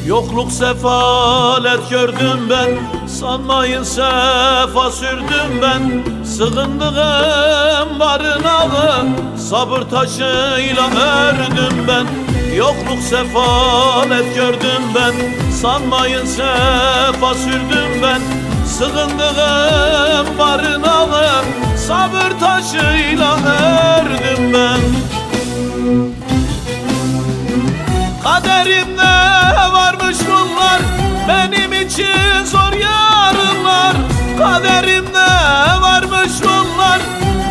Yokluk sefalet gördüm ben, sanmayın sefa sürdüm ben. Sığındığım barınağı sabır taşıyla ördüm ben. Yokluk sefalet gördüm ben, sanmayın sefa sürdüm ben. Sığındığım barınağı sabır taşıyla ördüm ben. Kaderimde varmış bunlar, benim için zor yarınlar. Kaderimde varmış bunlar,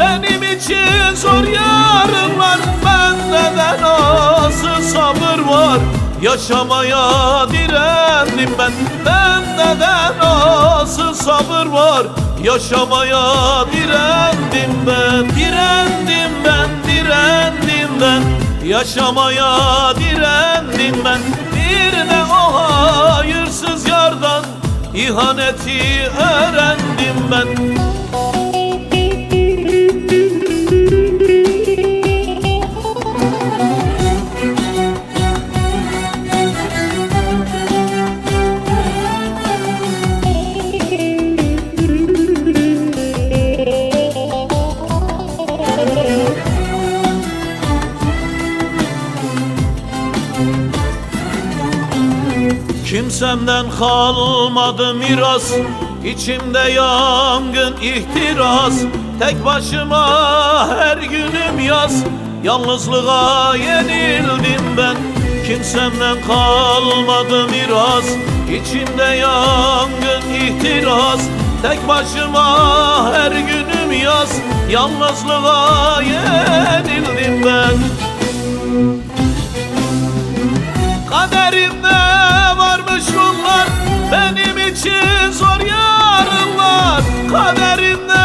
benim için zor yarınlar. Bende de nasıl sabır var, yaşamaya direndim ben. Bende de nasıl sabır var, yaşamaya direndim ben. Direndim ben, direndim ben, yaşamaya direndim ben. Bir de o hayırsız yardan ihaneti öğrendim ben. Kimsemden kalmadı miras, içimde yangın ihtiras. Tek başıma her günüm yaz, yalnızlığa yenildim ben. Kimsemden kalmadı miras, içimde yangın ihtiras. Tek başıma her günüm yaz, yalnızlığa yenildim ben. Kaderimde varmış bunlar, benim için zor yarınlar. Kaderimde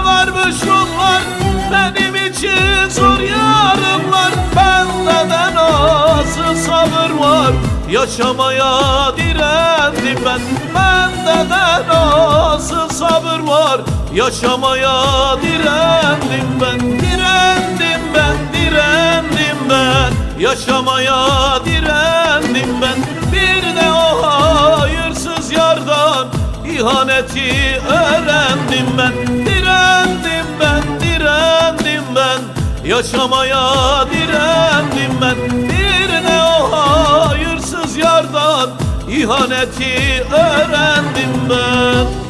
varmış bunlar, benim için zor yarınlar. Bende de nasıl sabır var, yaşamaya direndim ben. Bende de nasıl sabır var, yaşamaya direndim ben. Direndim ben, direndim ben, yaşamaya direndim ben. Bir de o hayırsız yardan ihaneti öğrendim ben. Direndim ben, direndim ben, yaşamaya direndim ben. Bir de o hayırsız yardan ihaneti öğrendim ben.